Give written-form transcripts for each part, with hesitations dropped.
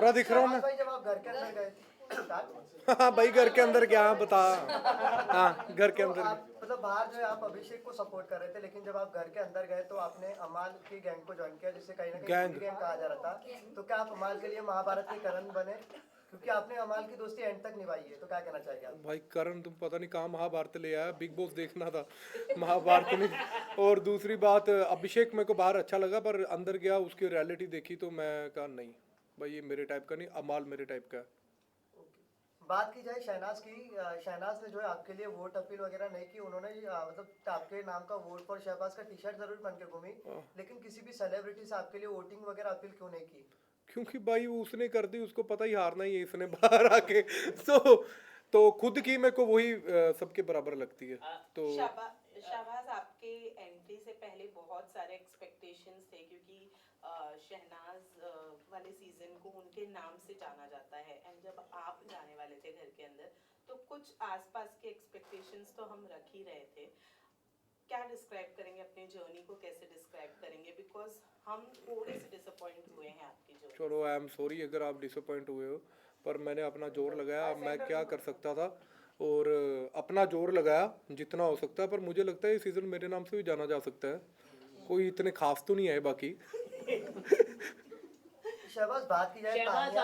पूरा दिख रहा हूँ मैं। भाई जब आप घर के अंदर गए हाँ भाई घर के अंदर क्या बता। हाँ घर के तो अंदर आप मतलब बाहर जो है आप अभिषेक को सपोर्ट कर रहे थे, लेकिन जब आप घर के अंदर गए तो आपने अमाल की गैंग को ज्वाइन किया, जिसे कहीं ना कहीं गैंग। बुरी गैंग कहा जा रहा था। तो क्या आप अमाल के लिए महाभारत के करण बने, क्योंकि आपने अमाल की दोस्ती एंड तक निभाई है, तो क्या कहना चाहिए आप? भाई करण तुम पता नहीं कहाँ महाभारत ले आया, बिग बॉस देखना था महाभारत में। और दूसरी बात अभिषेक मेरे को बाहर अच्छा लगा, पर अंदर गया उसकी रियलिटी देखी तो मैं कहा नहीं भाई ये मेरे टाइप का नहीं, अमाल मेरे टाइप का है। बात की जाए शहनाज की, शहनाज ने जो है आपके लिए वोट अपील वगैरह नहीं की, उन्होंने मतलब आपके नाम का वोट फॉर शहबाज का टी शर्ट जरूर पहन के घूमी, लेकिन किसी भी सेलिब्रिटी से आपके लिए वोटिंग वगैरह अपील क्यों नहीं की? क्योंकि भाई उसने कर दी, उसको पता ही हारना ही है इसने बाहर आके। तो खुद की मेरे को वही सबके बराबर लगती है। तो शाहबाज, आपके एंट्री से पहले बहुत सारे एक्सपेक्टेशंस थे, क्योंकि शहनाज वाले सीजन को उनके नाम से जाना जाता है, एंड जब आप जाने वाले थे घर के अंदर तो कुछ आसपास के एक्सपेक्टेशंस तो हम रख ही रहे थे। क्या डिस्क्राइब करेंगे अपनी जर्नी को, कैसे डिस्क्राइब करेंगे, बिकॉज हम थोड़े से डिसअपॉइंट हुए हैं आपकी जर्नी। चलो आई एम सॉरी अगर आप डिसअपॉइंट हुए हो, पर मैंने अपना जोर लगाया, अब मैं क्या कर सकता था। और अपना जोर लगाया जितना हो सकता है, पर मुझे लगता है ये सीज़न मेरे नाम से भी जाना जा सकता है, कोई इतने खास तो नहीं है बाकी। शहबाज, बात की जाए शहबाज,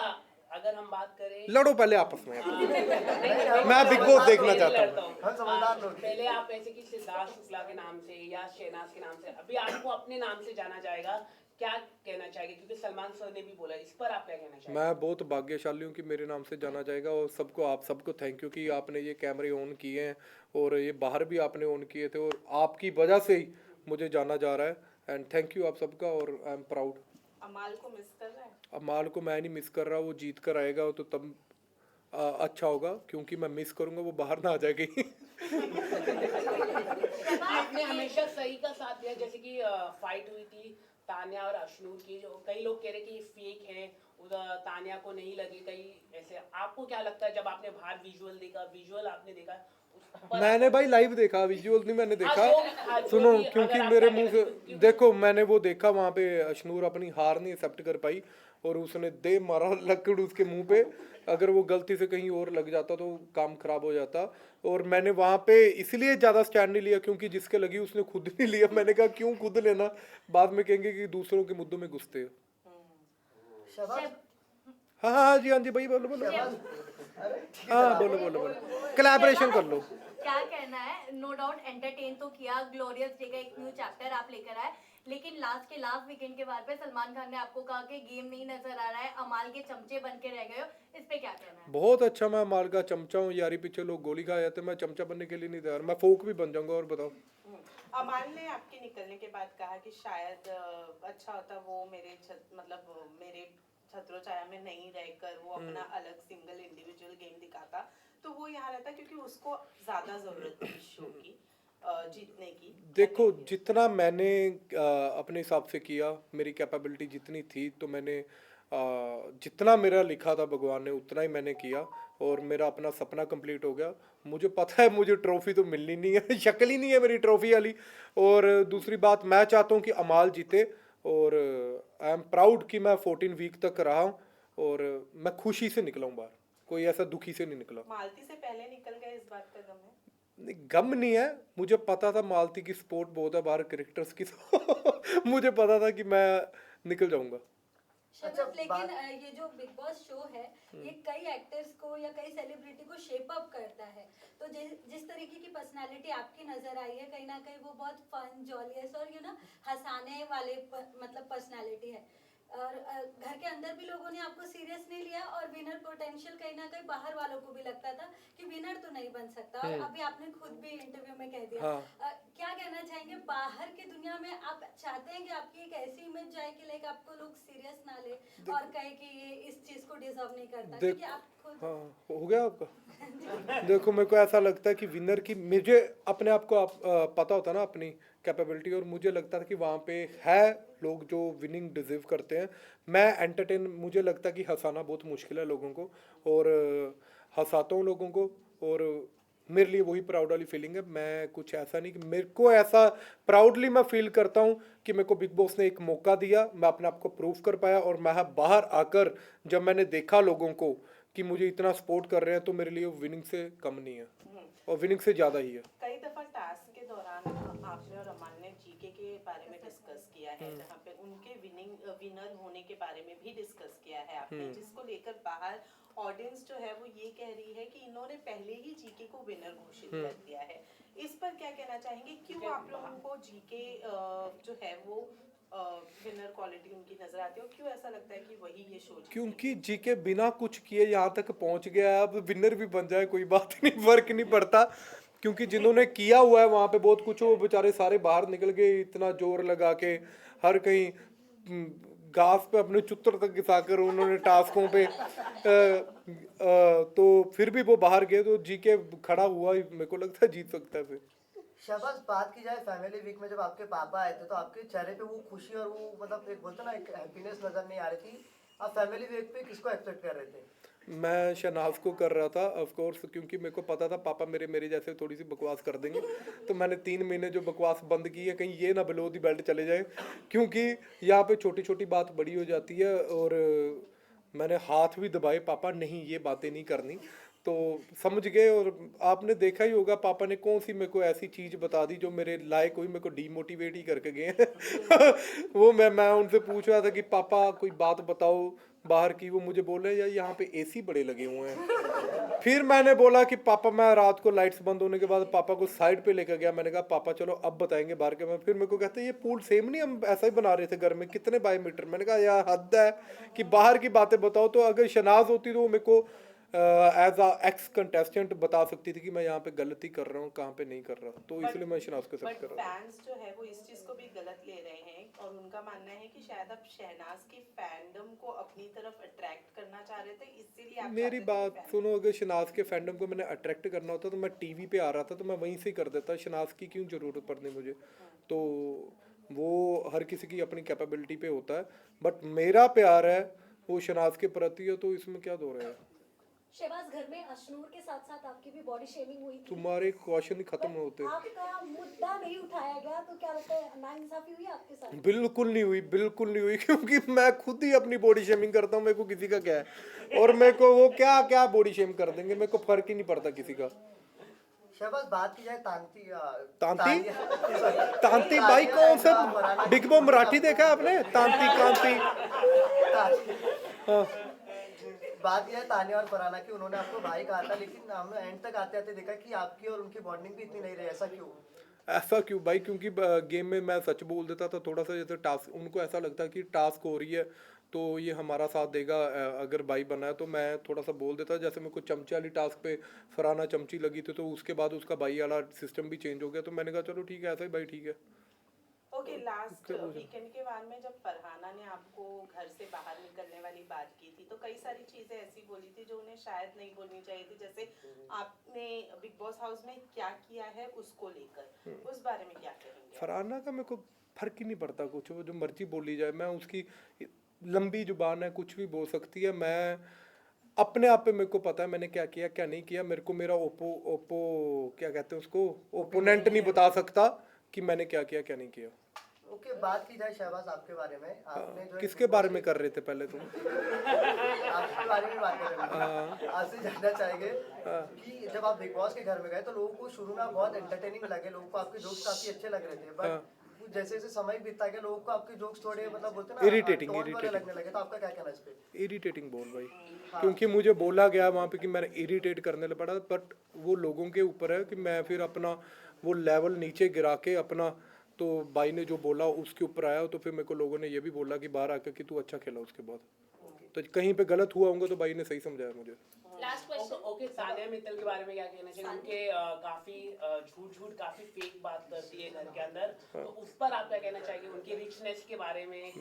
अगर हम बात करें लड़ो पहले आपस में। मैं मैं बिग बॉस देखना चाहता हूँ। हम समझदार लोग हैं। पहले आप ऐसे कि सिद्धार्थ शुक्ला के नाम से या शहनाज के नाम से, अभी आपको अपने नाम से जाना जाएगा, क्या कहना चाहेंगे? क्योंकि सलमान सर ने भी बोला, इस पर आप क्या कहना चाहेंगे? मैं बहुत भाग्यशाली हूँ कि मेरे नाम से जाना जाएगा, और सबको आप सबको थैंक यू कि आपने ये कैमरे ऑन किए हैं और ये बाहर भी आपने ऑन किए थे, और आपकी वजह से ही मुझे जाना जा रहा है। एंड थैंक यू आप सबका, और आई एम प्राउड। अमाल को मिस कर रहा है? अमाल को मैं नहीं मिस कर रहा, वो जीत कर आएगा तो तब अच्छा होगा, क्योंकि मैं मिस करूंगा वो बाहर ना आ जाएगी। आपने हमेशा सही का साथ दिया, जैसे कि फाइट हुई थी तान्या और अश्नूर की, जो कई लोग कह रहे कि फेक है, उधर तान्या को नहीं लगी, कई ऐसे। आपको क्या लगता है जब आपने बाहर विजुअल देखा, विजुअल आपने देखा मैंने भाई लाइव देखा, विजुअल नहीं मैंने देखा। सुनो, जो भी, क्योंकि अगर मेरे आपका मुंह कहना- से क्योंकि- देखो, मैंने वो देखा वहां पे अशनूर अपनी हार नहीं एक्सेप्ट कर पाई, और उसने दे मारा लकड़ उसके मुंह पे। अगर वो गलती से कहीं और लग जाता तो काम खराब हो जाता। और मैंने वहां पे इसलिए ज्यादा स्टैंड नहीं लिया क्योंकि जिसके लगी उसने खुद नहीं लिया। मैंने कहा क्यों खुद लेना, बाद में कहेंगे कि दूसरों के मुद्दों में घुसते हो। शहबाज, हाँ हाँ जी, हाँ जी भाई, बोलो बोलो। हाँ बोलो बोलो बोलो, कोलैबोरेशन कर लो। क्या कहना है? नो डाउट एंटरटेन तो किया, ग्लोरियस डे का एक न्यू चैप्टर आप लेकर आए, लेकिन लास्ट वीकेंड के बाद पे सलमान खान ने आपको कहा कि गेम नहीं नजर आ रहा है, अमाल के चमचे बन के रह गए हो, इस पे क्या कहना है? बहुत अच्छा, मैं माल का चमचा हूँ यारी, पीछे लोग गोली खा जाते, मैं चमचा बनने के लिए नहीं तैयार, मैं फोक भी बन जाऊंगा। और बताओ। अमाल ने आपके निकलने के बाद कहा कि शायद अच्छा होता वो मेरे छत्रो छाया में नहीं रहकर वो अपना अलग सिंगल इंडिविजुअल गेम दिखाता, तो वो यहाँ रहता, क्योंकि उसको ज्यादा जरूरत थी शो की जीतने की। देखो, जितना मैंने अपने हिसाब से किया, मेरी कैपेबिलिटी जितनी थी, तो मैंने जितना मेरा लिखा था भगवान ने उतना ही मैंने किया, और मेरा अपना सपना कंप्लीट हो गया। मुझे पता है मुझे ट्रॉफी तो मिलनी नहीं है, शक्ल ही नहीं है मेरी ट्रॉफी वाली। और दूसरी बात, मैं चाहता हूँ कि अमाल जीते, और आई एम प्राउड कि मैं 14 वीक तक रहा हूँ, और मैं खुशी से निकला हूँ बाहर, कोई ऐसा दुखी से नहीं निकला। मालती से पहले निकल गए, इस बात का गम है? नहीं, गम नहीं है, मुझे पता था मालती की सपोर्ट बहुत है बाहर कैरेक्टर्स की, तो मुझे पता था कि मैं निकल जाऊंगा। शहनाज, लेकिन ये जो बिग बॉस शो है, ये कई एक्टर्स को या कई सेलिब्रिटी को शेप अप करता है, तो जिस तरीके की पर्सनालिटी आपकी नजर आई है, कहीं ना कहीं वो बहुत फन, जॉलियस और हंसाने वाले मतलब पर्सनालिटी है। और घर के अंदर भी लोगों ने आपको सीरियस नहीं लिया, और विनर पोटेंशियल कहीं ना कहीं बाहर वालों को भी लगता था कि विनर तो नहीं बन सकता, और अभी आपने खुद भी इंटरव्यू में कह दिया। हाँ। क्या कहना चाहेंगे, बाहर की दुनिया में आप चाहते हैं कि आपकी एक ऐसी इमेज जाए कि लाइक आपको लोग सीरियस ना ले और कहे कि ये इस चीज को डिजर्व नहीं करता, क्योंकि आप खुद। हाँ, हो गया आपका। देखो, मेरे को ऐसा लगता है कि विनर की, मुझे अपने आप को पता होता ना अपनी कैपेबिलिटी, और मुझे लगता था कि वहाँ पे है लोग जो विनिंग डिजर्व करते हैं। मैं एंटरटेन, मुझे लगता है कि हंसाना बहुत मुश्किल है लोगों को, और हंसाता हूँ लोगों को, और मेरे लिए वही प्राउड वाली फीलिंग है। मैं कुछ ऐसा नहीं कि मेरे को ऐसा प्राउडली मैं फील करता हूँ कि मेरे को बिग बॉस ने एक मौका दिया, मैं अपने आप को प्रूव कर पाया, और मैं बाहर आकर जब मैंने देखा लोगों को कि मुझे इतना सपोर्ट कर रहे हैं, तो मेरे लिए विनिंग से कम नहीं है और विनिंग से ज़्यादा ही है। कई दफा टास्क के दौरान आपने और अमन ने जीके के बारे में डिस्कस किया है, जहाँ पे उनके विनर होने के बारे में भी डिस्कस किया है आपने, जिसको लेकर बाहर ऑडियंस जो है वो ये कह रही है कि इन्होंने पहले ही जीके को विनर घोषित कर दिया है। इस पर क्या कहना चाहेंगे? क्यों आप लोगों को जीके जो है वो विनर क्वालिटी उनकी नजर आती है, और क्यों ऐसा लगता है कि वही ये शो क्योंकि जीके बिना कुछ किए यहाँ तक पहुँच गया है, अब विनर भी बन जाए कोई बात नहीं, फर्क नहीं पड़ता। क्योंकि जिन्होंने किया हुआ है वहाँ पे बहुत कुछ, वो बेचारे सारे बाहर निकल गए इतना जोर लगा के, हर कहीं घास पे अपने चुत्तर तक घिसा कर उन्होंने टास्कों पे तो फिर भी वो बाहर गए, तो जीके खड़ा हुआ ही मेरे को लगता है जीत सकता है फिर। शहबाज, बात की जाए फैमिली वीक में जब आपके पापा आए थे तो आपके चेहरे पे वो खुशी और वो मतलब एक बोलते ना एक हैप्पीनेस नजर नहीं आ रही थी। आप फैमिली वीक पे किसको एक्सपेक्ट कर रहे थे? मैं शहनाज को कर रहा था ऑफ कोर्स, क्योंकि मेरे को पता था पापा मेरे मेरे जैसे थोड़ी सी बकवास कर देंगे, तो मैंने 3 महीने जो बकवास बंद की है कहीं ये ना बिलो दी बेल्ट चले जाए, क्योंकि यहाँ पे छोटी छोटी बात बड़ी हो जाती है। और मैंने हाथ भी दबाए, पापा नहीं ये बातें नहीं करनी, तो समझ गए। और आपने देखा ही होगा पापा ने कौन सी मेरे को ऐसी चीज़ बता दी जो मेरे लायक हुई, मेरे को डीमोटिवेट ही करके गए हैं। वो मैं उनसे पूछ रहा था कि पापा कोई बात बताओ बाहर की, वो मुझे बोल रहे हैं यार यहाँ पे एसी बड़े लगे हुए हैं। फिर मैंने बोला कि पापा, मैं रात को लाइट्स बंद होने के बाद पापा को साइड पे लेकर गया, मैंने कहा पापा चलो अब बताएंगे बाहर के। मैं फिर मेरे को कहते हैं ये पूल सेम नहीं, हम ऐसा ही बना रहे थे घर में, कितने बाई मीटर। मैंने कहा यार हद है कि बाहर की बातें बताओ। तो अगर शनाज होती तो वो मेरे को एज अ एक्स कंटेस्टेंट बता सकती थी कि मैं यहाँ पे गलती कर रहा हूँ, कहाँ पे नहीं कर रहा, तो इसलिए मैं शनाज को एक्सेप्ट कर रहा हूँ। फैंस जो है वो इस चीज को भी गलत ले रहे हैं, और उनका मानना है कि शायद आप शहनाज की फैंडम को अपनी तरफ अट्रैक्ट करना चाह रहे थे, इसीलिए आप मेरी चाहते थे बात कि सुनो, अगर शनाज के फैंडम को मैंने अट्रैक्ट करना होता तो मैं टीवी पे आ रहा था तो मैं वहीं से कर देता, शनाज की क्यों जरूरत पड़नी मुझे। तो वो हर किसी की अपनी कैपेबिलिटी पे होता है, बट मेरा प्यार है वो शनाज के प्रति है, तो इसमें क्या दो रहे हैं। शहबाज, घर में अशनूर के साथ साथ आपकी भी बॉडी शेमिंग हुई थी। तुम्हारे क्वेश्चन ही खत्म होते। आपका मुद्दा नहीं उठाया गया, तो क्या लगता है नाइंसाफी हुई आपके साथ? बिल्कुल नहीं हुई, बिल्कुल नहीं हुई, क्योंकि मैं खुद ही अपनी बॉडी शेमिंग करता हूँ, मेरे को किसी का क्या है, और मेरे को वो क्या क्या बॉडी शेम कर देंगे, मेरे को फर्क ही नहीं पड़ता किसी का। शहबाज, बात की जाए तांती तांती तांती भाई कौन सा बिग बॉस मराठी देखा है आपने? तांती कांती। हाँ। बात यह है तानिया और फरहाना की, उन्होंने आपको भाई कहा था, लेकिन हमने एंड तक आते आते देखा कि आपकी और उनकी बॉन्डिंग भी इतनी नहीं रही, ऐसा क्यों? ऐसा क्यों भाई? क्योंकि गेम में मैं सच बोल देता था थोड़ा सा, जैसे टास्क उनको ऐसा लगता कि टास्क हो रही है तो ये हमारा साथ देगा, अगर भाई बना है तो मैं थोड़ा सा बोल देता। जैसे मेरे को चमचे वाली टास्क पे फरहाना चमची लगी थी, तो उसके बाद उसका भाई वाला सिस्टम भी चेंज हो गया, तो मैंने कहा चलो ठीक है ऐसा ही भाई ठीक है। ओके, लास्ट वीकेंड के बाद में जब फरहाना ने आपको घर से बाहर निकलने वाली बात की थी, तो कई सारी चीजें ऐसी बोली थी जो उन्हें शायद नहीं बोलनी चाहिए थी, जैसे आपने बिग बॉस हाउस में क्या किया है उसको लेकर, उस बारे में क्या कहेंगे? फरहाना का मेरे को फर्क ही नहीं पड़ता कुछ, वो जो मर्जी बोली जाए, मैं उसकी लंबी जुबान है, कुछ भी बोल सकती है। मैं अपने आप पे मेरे को पता है मैंने क्या किया क्या नहीं किया। मेरे को मेरा ओपो क्या कहते हैं उसको, ओपोनेंट नहीं बता सकता कि मैंने क्या किया क्या नहीं किया। ओके, बात की जाए शहबाज आपके बारे में, आपने जो किसके बारे में कर रहे थे पहले तुम? आपके बारे में बात करेंगे। आपसे जानना चाहेंगे कि जब आप बिग बॉस के घर में गए तो लोगों को शुरू में आप बहुत एंटरटेनिंग लगे, लोगों को आपके जोक्स काफी अच्छे लग रहे थे, बट जैसे जैसे समय बीतता गया लोगों को आपके जोक्स थोड़े मतलब बोलते हैं ना इरिटेटिंग लगने लगे, तो आपका क्या कहना है इस पे? इरिटेटिंग बोल भाई, क्योंकि मुझे बोला गया वहाँ पे कि मैंने इरिटेट करने पड़ा, बट वो लोगों के ऊपर है कि मैं फिर अपना वो लेवल नीचे गिरा के अपना, तो भाई ने जो बोला उसके ऊपर आया, तो फिर मेरे को लोगों ने ये भी बोला कि बाहर आकर कि तू अच्छा खेला। उसके बाद तो कहीं पे गलत हुआ होगा तो भाई ने सही समझाया मुझे। Last question. Okay, Sania Mittal के बारे में क्या कहना चाहिए? उनके काफी झूठ काफी फेक बात करती है घर के अंदर, तो उस पर आप क्या कहना चाहिए? उनकी रिचनेस के बारे में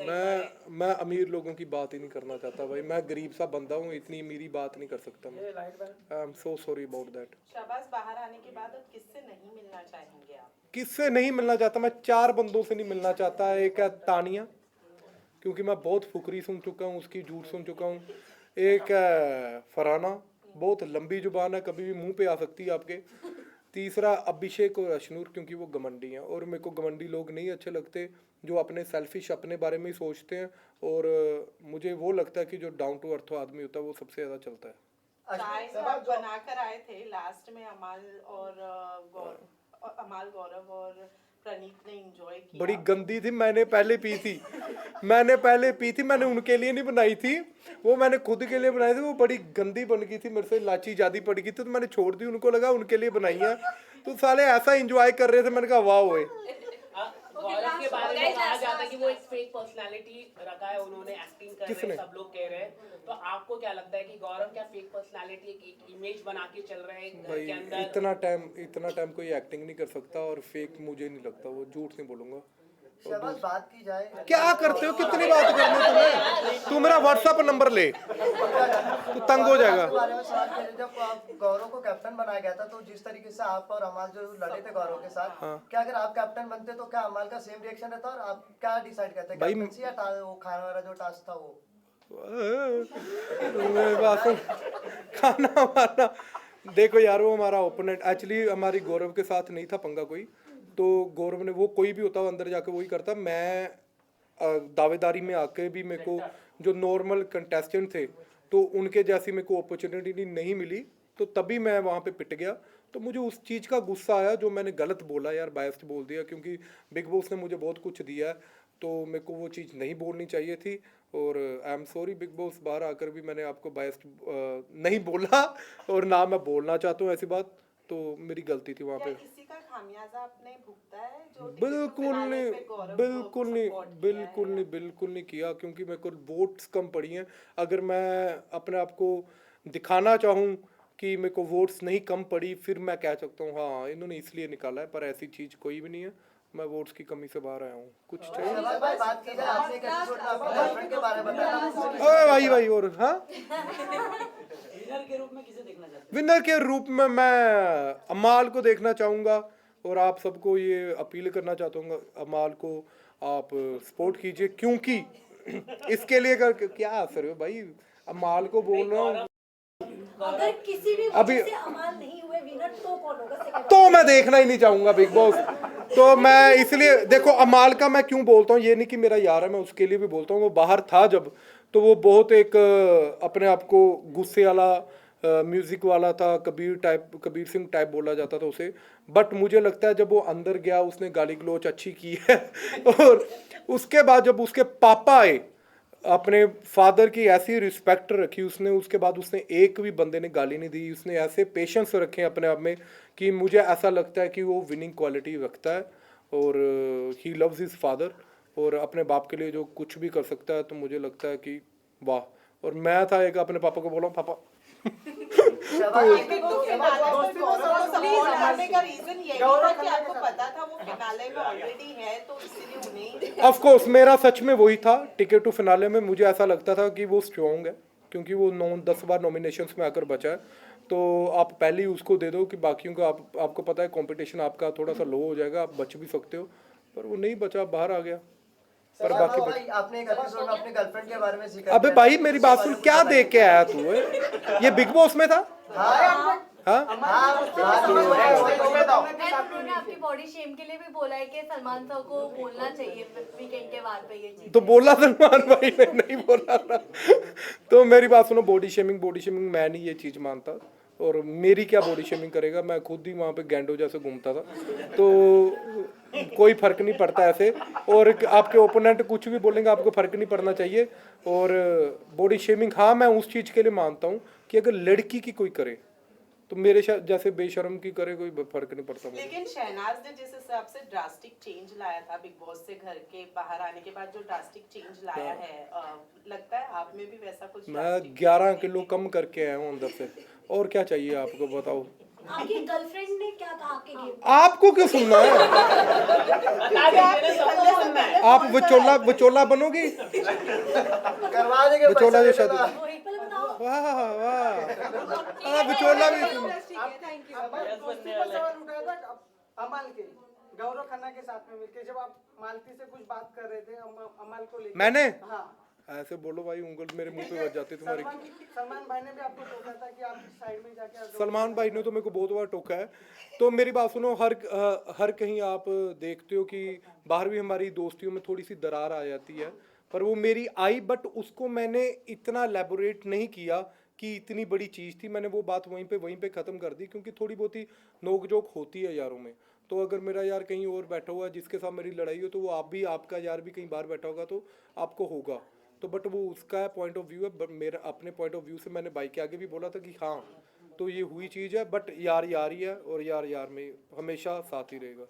मैं अमीर लोगों की बात ही नहीं करना चाहता भाई, मैं गरीब सा बंदा हूँ, इतनी अमीरी बात नहीं कर सकता मैं। I am so sorry about that. Shehbaz, बाहर आने के बाद अब किससे नहीं मिलना चाहेंगे आप? किससे नहीं मिलना चाहता? मैं 4 बंदों से नहीं मिलना चाहता। एक है तानिया, क्योंकि मैं बहुत फुकरी सुन चुका हूँ, उसकी झूठ सुन चुका हूँ। एक है फरहाना, बहुत लंबी जुबान है, कभी भी मुंह पे आ सकती है आपके। तीसरा अभिषेक और अशनूर, क्योंकि वो घमंडी हैं और मेरे को घमंडी लोग नहीं अच्छे लगते जो अपने सेल्फिश अपने बारे में ही सोचते हैं। और मुझे वो लगता है कि जो डाउन टू अर्थ आदमी होता है वो सबसे ज़्यादा चलता है। चाय तो आप बनाकर आए थे लास्ट में, अमाल गौरव और प्रणीत ने एंजॉय किया। बड़ी गंदी थी, मैंने पहले पी थी मैंने उनके लिए नहीं बनाई थी, वो मैंने खुद के लिए बनाई थी। वो बड़ी गंदी बन गई थी, मेरे से इलायची ज़्यादा पड़ गई थी तो मैंने छोड़ दी। उनको लगा उनके लिए बनाई है, तो साले ऐसा एंजॉय कर रहे थे, मैंने कहा वाह ओए। गौरव के बारे में कहा जाता है कि वो एक फेक पर्सनालिटी रखा है उन्होंने, एक्टिंग कर रहे किसने? हैं, सब लोग कह रहे हैं। तो आपको क्या लगता है कि गौरव क्या फेक पर्सनालिटी, एक इमेज बना के चल रहे हैं घर भाई के अंदर? इतना टाइम कोई एक्टिंग नहीं कर सकता, और फेक मुझे नहीं लगता, वो झूठ नहीं बोलूंगा। शहबाज, बात की जाए, क्या करते हो, कितनी बात करनी तुम्हें? तू मेरा व्हाट्सएप नंबर ले, तू तंग हो जाएगा। के बारे में सवाल किया, जब आप गौरव को कैप्टन बनाया गया था तो जिस तरीके से आप और अमाल जो लड़े थे गौरव के साथ, क्या अगर आप कैप्टन बनते तो क्या अमाल का सेम रिएक्शन रहता और आप क्या डिसाइड करते, भाई, कैप्टनसी या वो खाना वाला जो टास्क था वो? मेरे पास खाना वाना, देखो यार वो हमारा ओपोनेंट एक्चुअली हमारी गौरव के साथ नहीं था पंगा कोई, तो गौरव ने, वो कोई भी होता वो अंदर जाके वही करता। मैं दावेदारी में आके भी मेरे को जो नॉर्मल कंटेस्टेंट थे तो उनके जैसी मेरे को अपॉर्चुनिटी नहीं मिली, तो तभी मैं वहाँ पे पिट गया। तो मुझे उस चीज़ का गुस्सा आया जो मैंने गलत बोला यार, बायस्ड बोल दिया, क्योंकि बिग बॉस ने मुझे बहुत कुछ दिया है तो मेरे को वो चीज़ नहीं बोलनी चाहिए थी। और I am sorry big boss, बाहर आकर भी मैंने आपको बायस्ड नहीं बोला और ना मैं बोलना चाहता हूँ ऐसी बात, तो मेरी गलती थी वहाँ पे। किसी का खामियाजा आपने भुगता है जो बिल्कुल नहीं किया, क्योंकि मेरे को वोट्स कम पड़ी हैं। अगर मैं अपने आप को दिखाना चाहूँ कि मेरे को वोट्स नहीं कम पड़ी, फिर मैं कह सकता हूँ हाँ इन्होंने इसलिए निकाला है, पर ऐसी चीज़ कोई भी नहीं है। मैं वोट्स की कमी से बाहर आया हूँ, कुछ चाहिए। शहबाज भाई, बात की जाए, आपने एक एपिसोड में अपने गर्लफ्रेंड के बारे में बताया था। ओए भाई और हाँ, विनर के रूप में किसे देखना चाहते हैं? विनर के रूप में मैं अमाल को देखना चाहूँगा और आप सबको ये अपील करना चाहता हूँ, अमाल को आप सपोर्ट कीजिए, क्योंकि इसके लिए क्या असर है भाई, अमाल को बोल रहा हूँ। अगर किसी भी अभी- वजह से अमाल नहीं हुए विनर तो कौन होगा second तो मैं देखना ही नहीं चाहूंगा बिग बॉस। तो मैं इसलिए, देखो अमाल का मैं क्यों बोलता हूँ, ये नहीं कि मेरा यार है, मैं उसके लिए भी बोलता हूँ। वो बाहर था जब, तो वो बहुत एक अपने आप को गुस्से वाला म्यूजिक वाला था, कबीर सिंह टाइप बोला जाता था उसे। बट मुझे लगता है जब वो अंदर गया उसने गाली गलोच अच्छी की है और उसके बाद जब उसके पापा आए, अपने फादर की ऐसी रिस्पेक्ट रखी उसने, उसके बाद उसने एक भी बंदे ने गाली नहीं दी। उसने ऐसे पेशेंस रखे अपने आप में कि मुझे ऐसा लगता है कि वो विनिंग क्वालिटी रखता है और ही लव्स हिज फादर, और अपने बाप के लिए जो कुछ भी कर सकता है, तो मुझे लगता है कि वाह। और मैं था एक अपने पापा को बोला, पापा शहबाज, लेकिन तो फिनाले में गौरव को सपोर्ट करने का रीजन यही था कि आपको पता था वो फिनाले में ऑलरेडी है, तो इसीलिए उन्हें ऑफ कोर्स मेरा सच में वही था। टिकट टू फिनाले में मुझे ऐसा लगता था कि वो स्ट्रॉन्ग है, क्योंकि वो 9-10 बार नॉमिनेशंस में आकर बचा है। तो आप पहले ही उसको दे दो कि बाकियों का आपको पता है कंपटीशन आपका थोड़ा सा लो हो जाएगा, आप बच भी सकते हो, पर वो नहीं बचा, बाहर आ गया। पर बाकी भाई, आपने एक एपिसोड में अपने गर्लफ्रेंड के बारे में जिक्र अबे किया भाई था। मेरी बात सुन, क्या देख के आया तू? ये बिग बॉस में था? हाँ उन्होंने आपकी बॉडी शेम के लिए भी बोला है कि सलमान सर को बोलना चाहिए वीकेंड के बाद पे ये चीज। तो बोला सलमान भाई ने, नहीं बोला ना। तो मेरी बात सुनो, बॉडी शेमिंग मैं नहीं ये चीज़ मानता, और मेरी क्या बॉडी शेमिंग करेगा, मैं खुद ही वहाँ पे गैंडो जैसे घूमता था, तो कोई फर्क नहीं पड़ता ऐसे। और आपके ओपोनेंट कुछ भी बोलेंगे आपको फर्क नहीं पड़ना चाहिए। और बॉडी शेमिंग हाँ मैं उस चीज़ के लिए मानता हूँ कि अगर लड़की की कोई करे तो मेरे जैसे बेशर्म की करे, कोई फर्क नहीं पड़ता मुझे। लेकिन शहनाज ने जिस हिसाब से ड्रास्टिक चेंज लाया था बिग बॉस से घर के बाहर आने के बाद, जो ड्रास्टिक चेंज लाया है, लगता है आप में भी वैसा कुछ? मैं 11 किलो कम करके आया हूँ अंदर से, और क्या चाहिए आपको, बताओ। आपकी गर्लफ्रेंड ने क्या कहा आपके गेम? आपको क्यों सुनना है? आप विचोला बनोगी? करवा देंगे विचोला पैसा जो शादी, देना। पहले बताओ। वाह वाह, विचोला भी सुन। सवाल उठाया था अमाल के, गौरव खन्ना के साथ में मिलके, जब आप मालती से कुछ बात कर रहे थे अमाल को लेकर। मैंने? हाँ, ऐसे बोलो भाई, उंगल मेरे मुंह पे बज जाती तुम्हारी। सलमान भाई ने भी आपको टोका था कि आप साइड में जाके सलमान भाई ने तो मेरे को बहुत बार टोका है। तो मेरी बात सुनो, हर कहीं आप देखते हो कि बाहर भी हमारी दोस्तियों में थोड़ी सी दरार आ जाती है, पर वो मेरी आई, बट उसको मैंने इतना एलेबोरेट नहीं किया कि इतनी बड़ी चीज़ थी। मैंने वो बात वहीं पे ख़त्म कर दी, क्योंकि थोड़ी बहुत ही नोक जोक होती है यारों में। तो अगर मेरा यार कहीं और बैठा हुआ है जिसके साथ मेरी लड़ाई हो, तो वो आपका यार भी कहीं बाहर बैठा होगा तो आपको होगा। तो बट वो उसका पॉइंट ऑफ व्यू है, बट मेरा अपने पॉइंट ऑफ व्यू से मैंने भाई के आगे भी बोला था कि हाँ तो ये हुई चीज़ है, बट यार यार ही है, और यार यार में हमेशा साथ ही रहेगा।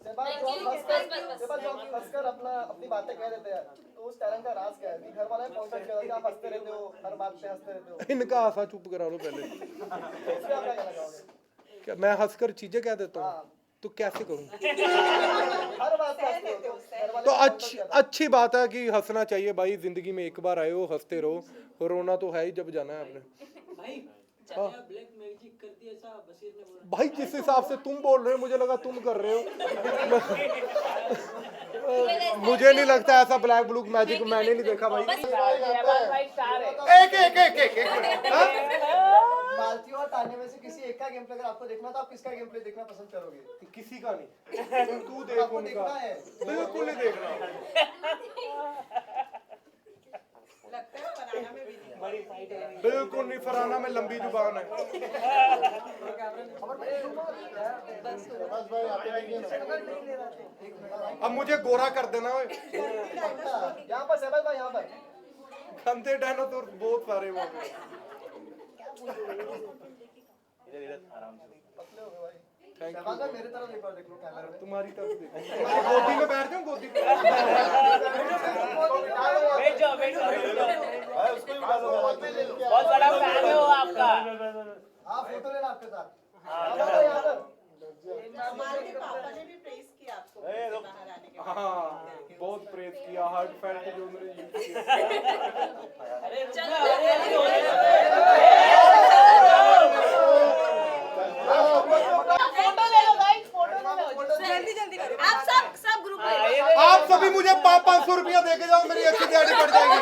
हंसकर अपनी बातें कह देते हैं, तो उस टैलेंट का राज क्या है? घर वाले पहुंच के आप हंसते रहते हो, हर बात पे हंसते रहते हो। इनका आशा चुप करा लो पहले। इसमें आप क्या कहना चाहोगे? क्या मैं हंसकर चीज़ें कह देता हूँ? तो कैसे करूँ? हर बात पे हंसते हो, घर वाले तो अच्छी बात है कि हंसना चाहिए भाई, जिंदगी में एक बार आए हो, हंसते रहो। रोना तो है ही जब जाना है आपने। भाई चाचा ब्लैक मैजिक करती है ऐसा बशीर ने बोला। भाई जिस हिसाब से तुम बोल रहे हो, मुझे लगा तुम कर रहे हो। मुझे नहीं लगता ऐसा ब्लैक ब्लू मैजिक, मैंने नहीं देखा भाई। भाई स्टार है। एक हाँ? मालती और तान्या में से किसी एक का गेम प्ले अगर आपको देखना तो आप किसका गेम प्ले देखना पसंद करोगे? किसी का नहीं, तू देख आपको उनका। देखना है। बिल्कुल नहीं देखना। लगता है फरहाना में भी नहीं। बिल्कुल नहीं, फरहाना में लंबी जुबान है। अब मुझे गोरा कर देना। यहाँ पर सहबाज भाई, यहाँ पर गंदे डायनासोर बहुत सारे वहाँ पे। पतले हो गए भाई। थैंक सहबाज भाई मेरे तरफ एक बार देख लो कैमरा में। तुम्हारी तरफ देखो। गोदी में बैठ जाऊं, गोदी पे। बैठ जाओ, बैठ जाओ, बैठ जाओ। बहुत बड़ा फैन है वो आपका। आप फोटो लेना आपके साथ। यहाँ पर हमारे पापा ने भी प्रेस किया आपको बाहर आने के बाद। हाँ, बहुत प्रेज किया, हार्ट फेल्ट जो मेरे यूज किया। फोटो ले लो गाइस, फोटो ले लो। जल्दी जल्दी करो, आप सब ग्रुप में। आप सभी मुझे 500 रुपया दे के जाओ, मेरी अच्छी दिहाड़ी पड़ जाएगी।